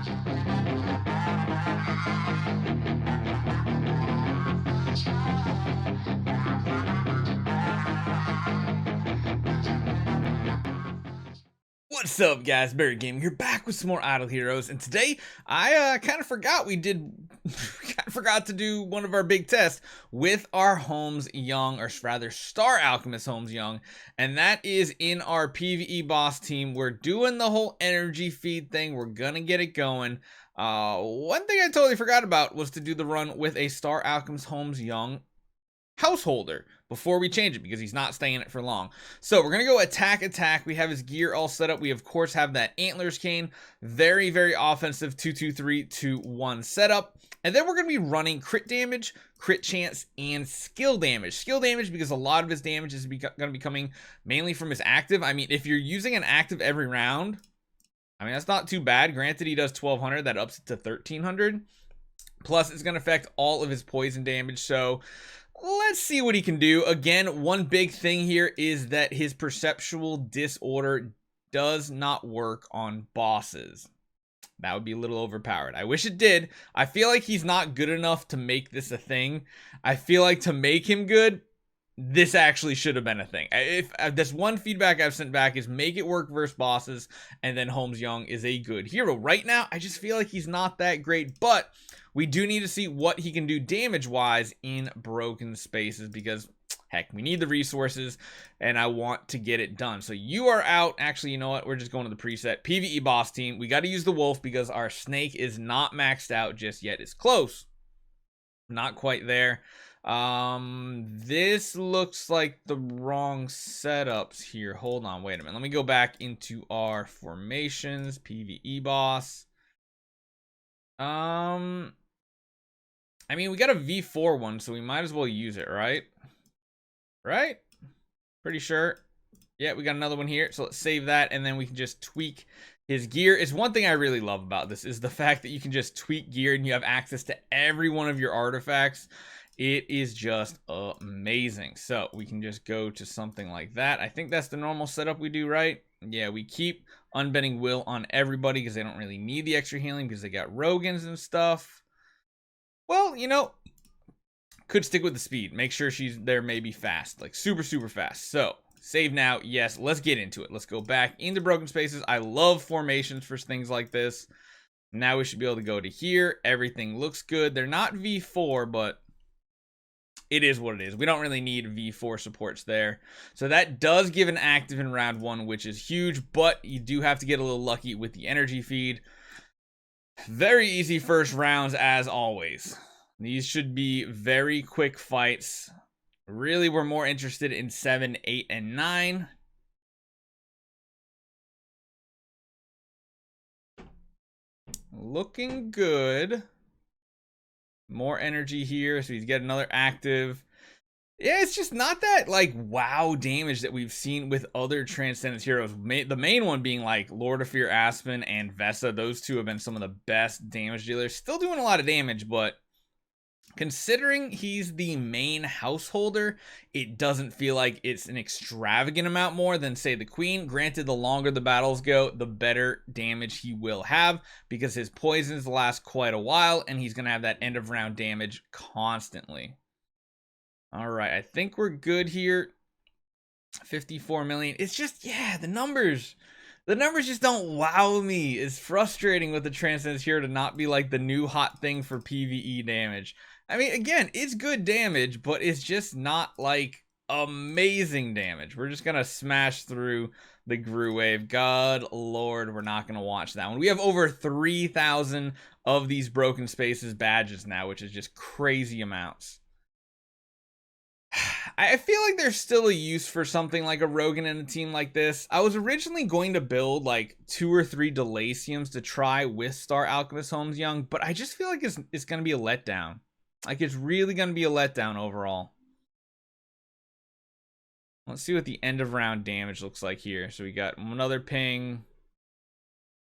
What's up, guys? Barry Gaming here, back with some more Idle Heroes, and today I kind of forgot to do one of our big tests with our Holmes Young, or rather Star Alchemist Holmes Young, and that is in our PvE boss team. We're doing the whole energy feed thing. We're gonna get it going. One thing I totally forgot about was to do the run with a Star Alchemist Holmes Young householder before we change it, because he's not staying in it for long. So we're gonna go attack. We have his gear all set up. We of course have that antlers cane, very offensive 2-2-3-2-1 setup, and then we're gonna be running crit damage, crit chance, and skill damage because a lot of his damage is gonna be coming mainly from his active. I mean, if you're using an active every round, I mean, that's not too bad. Granted, he does 1200, that ups it to 1300, plus it's gonna affect all of his poison damage. So let's see what he can do. Again, one big thing here is that his Perceptual Disorder does not work on bosses. That would be a little overpowered. I wish it did. I feel like he's not good enough to make this a thing. I feel like to make him good, this actually should have been a thing. If that's one feedback I've sent back, is make it work versus bosses, and then Holmes Young is a good hero. Right now, I just feel like he's not that great, but we do need to see what he can do damage-wise in broken spaces, because, heck, we need the resources, and I want to get it done. So you are out. Actually, you know what? We're just going to the preset. PvE boss team. We got to use the wolf because our snake is not maxed out just yet. It's close. Not quite there. This looks like the wrong setups here. Hold on, wait a minute. Let me go back into our formations. PvE boss. I mean, we got a V4 one, so we might as well use it, right? Right? Pretty sure. Yeah, we got another one here, so let's save that, and then we can just tweak his gear. Is one thing I really love about this is the fact that you can just tweak gear and you have access to every one of your artifacts. It is just amazing. So we can just go to something like that. I think that's the normal setup we do, right? Yeah, we keep Unbending Will on everybody because they don't really need the extra healing because they got Rogans and stuff. Well, you know, could stick with the speed. Make sure she's there, maybe fast, like super fast. So save now. Yes, let's get into it. Let's go back into broken spaces. I love formations for things like this. Now we should be able to go to here. Everything looks good. They're not V4, but it is what it is. We don't really need V4 supports there. So that does give an active in round 1, which is huge, but you do have to get a little lucky with the energy feed. Very easy first rounds as always. These should be very quick fights. Really, we're more interested in 7, 8, and 9. Looking good. More energy here, so he's got another active. Yeah, it's just not that, like, wow damage that we've seen with other Transcendence heroes. The main one being, like, Lord of Fear Aspen and Vesa. Those two have been some of the best damage dealers. Still doing a lot of damage, but considering he's the main householder, it doesn't feel like it's an extravagant amount more than, say, the Queen. Granted, the longer the battles go, the better damage he will have, because his poisons last quite a while, and he's going to have that end-of-round damage constantly. All right, I think we're good here. 54 million. It's just, yeah, the numbers just don't wow me. It's frustrating with the Transcendence here to not be like the new hot thing for PvE damage. I mean, again, it's good damage, but it's just not like amazing damage. We're just gonna smash through the Gru wave. God Lord, we're not gonna watch that one. We have over 3,000 of these broken spaces badges now, which is just crazy amounts. I feel like there's still a use for something like a Rogan in a team like this. I was originally going to build like 2 or 3 Delaciums to try with Star Alchemist Holmes Young, but I just feel like it's going to be a letdown. Like, it's really going to be a letdown overall. Let's see what the end of round damage looks like here. So we got another ping.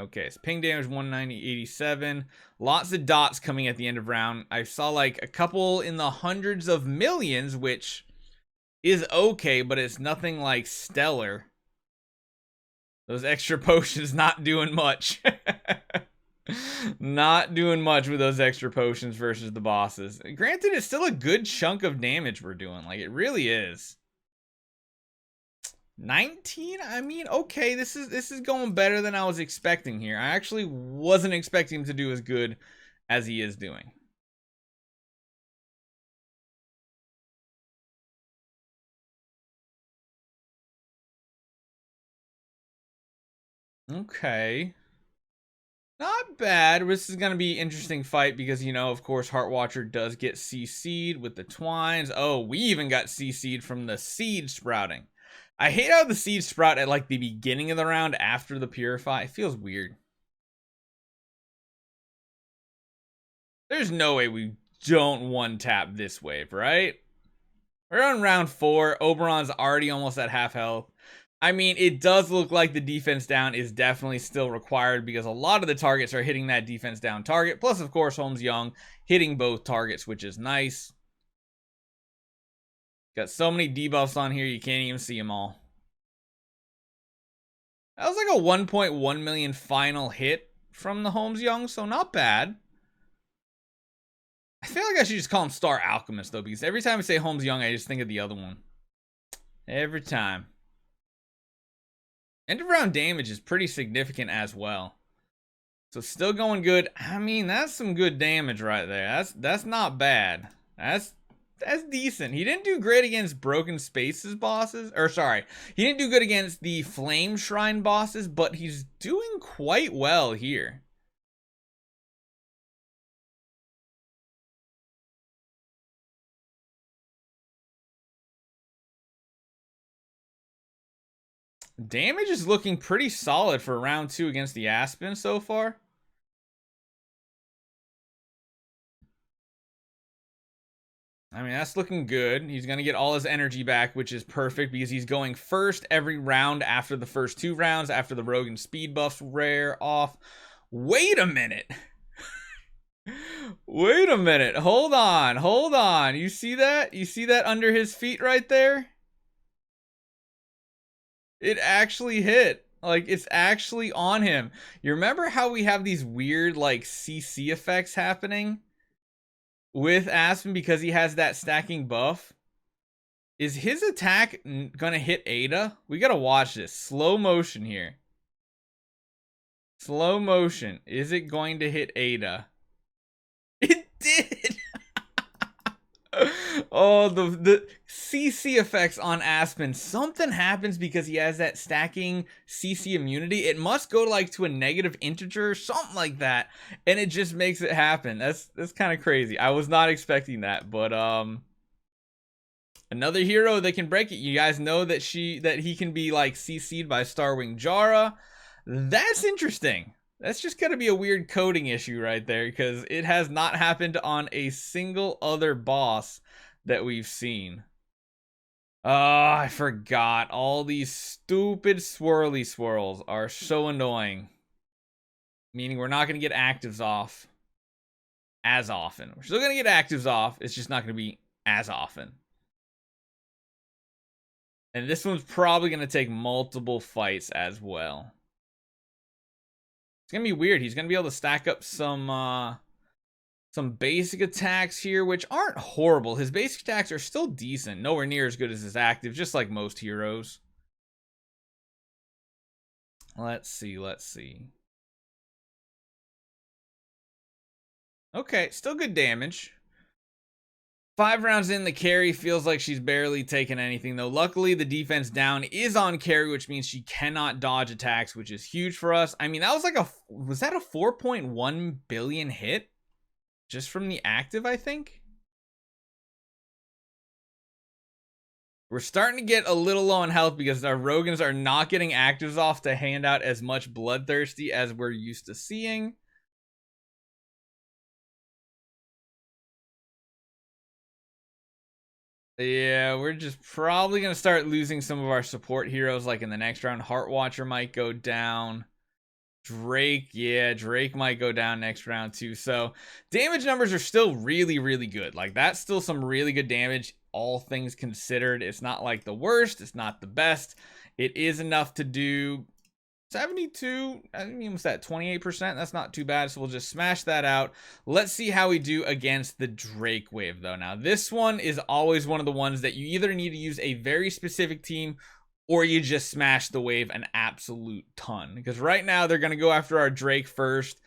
Okay, so ping damage 190.87. Lots of dots coming at the end of round. I saw like a couple in the hundreds of millions, which is okay, but it's nothing like stellar. Those extra potions not doing much. Not doing much with those extra potions versus the bosses. Granted, it's still a good chunk of damage we're doing. Like, it really is. 19? I mean, okay, this is going better than I was expecting here. I actually wasn't expecting him to do as good as he is doing. Okay. Not bad. This is going to be an interesting fight because, you know, of course, Heartwatcher does get CC'd with the Twines. Oh, we even got CC'd from the Seed sprouting. I hate how the Seeds sprout at, like, the beginning of the round after the Purify. It feels weird. There's no way we don't one-tap this wave, right? We're on round 4. Oberon's already almost at half health. I mean, it does look like the defense down is definitely still required because a lot of the targets are hitting that defense down target. Plus, of course, Holmes Young hitting both targets, which is nice. Got so many debuffs on here, you can't even see them all. That was like a 1.1 million final hit from the Holmes Young, so not bad. I feel like I should just call him Star Alchemist, though, because every time I say Holmes Young, I just think of the other one. Every time. End of round damage is pretty significant as well. So still going good. I mean, that's some good damage right there. That's not bad. That's decent. He didn't do great against Broken Spaces bosses. Or sorry, he didn't do good against the Flame Shrine bosses, but he's doing quite well here. Damage is looking pretty solid for round 2 against the Aspen so far. I mean, that's looking good. He's going to get all his energy back, which is perfect because he's going first every round after the first 2 rounds, after the Rogue and Speed buffs wear off. Wait a minute. Wait a minute. Hold on. Hold on. You see that? You see that under his feet right there? It actually hit. Like, it's actually on him. You remember how we have these weird, like, CC effects happening with Aspen because he has that stacking buff? Is his attack gonna hit Ada? We gotta watch this. Slow motion here. Slow motion. Is it going to hit Ada? It did! Oh, the CC effects on Aspen. Something happens because he has that stacking CC immunity. It must go like to a negative integer, something like that, and it just makes it happen. That's kind of crazy. I was not expecting that, but another hero that can break it. You guys know that he can be like CC'd by Starwing Jara. That's interesting. That's just going to be a weird coding issue right there because it has not happened on a single other boss that we've seen. Oh, I forgot. All these stupid swirly swirls are so annoying. Meaning we're not going to get actives off as often. We're still going to get actives off. It's just not going to be as often. And this one's probably going to take multiple fights as well. It's gonna be weird. He's gonna be able to stack up some basic attacks here, which aren't horrible. His basic attacks are still decent. Nowhere near as good as his active, just like most heroes. Let's see, let's see. Okay, still good damage. 5 rounds in, the carry feels like she's barely taken anything, though. Luckily, the defense down is on carry, which means she cannot dodge attacks, which is huge for us. I mean, that was like was that a 4.1 billion hit? Just from the active, I think? We're starting to get a little low on health because our Rogans are not getting actives off to hand out as much Bloodthirsty as we're used to seeing. Yeah, we're just probably going to start losing some of our support heroes like in the next round. Heartwatcher might go down. Drake, yeah, Drake might go down next round too. So damage numbers are still really, really good. Like that's still some really good damage, all things considered. It's not like the worst. It's not the best. It is enough to do 72, I mean, what's that, 28%? That's not too bad, so we'll just smash that out. Let's see how we do against the Drake wave, though. Now, this one is always one of the ones that you either need to use a very specific team or you just smash the wave an absolute ton. Because right now, they're going to go after our Drake first.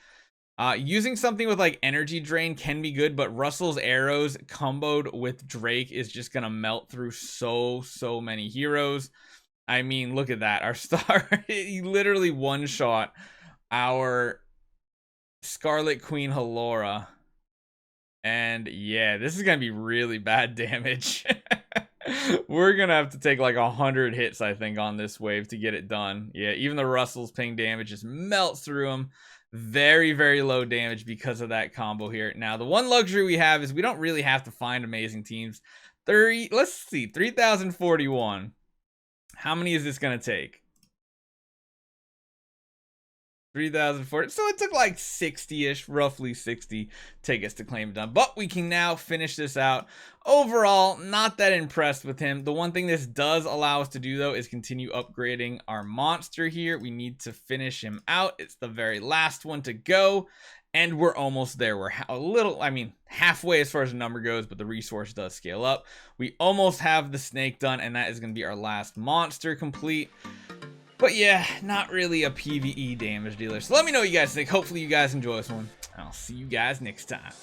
Using something with like energy drain can be good, but Russell's arrows comboed with Drake is just going to melt through so many heroes. I mean, look at that. Our star, he literally one-shot our Scarlet Queen Halora. And yeah, this is going to be really bad damage. We're going to have to take like 100 hits, I think, on this wave to get it done. Yeah, even the Russell's ping damage just melts through him. Very low damage because of that combo here. Now, the one luxury we have is we don't really have to find amazing teams. Let's see, 3,041. How many is this going to take? 3,040. So it took like 60-ish, roughly 60, take us to claim it done. But we can now finish this out. Overall, not that impressed with him. The one thing this does allow us to do, though, is continue upgrading our monster here. We need to finish him out. It's the very last one to go. And we're almost there. We're a little, I mean, halfway as far as the number goes, but the resource does scale up. We almost have the snake done, and that is going to be our last monster complete. But yeah, not really a PvE damage dealer. So let me know what you guys think. Hopefully you guys enjoy this one. I'll see you guys next time.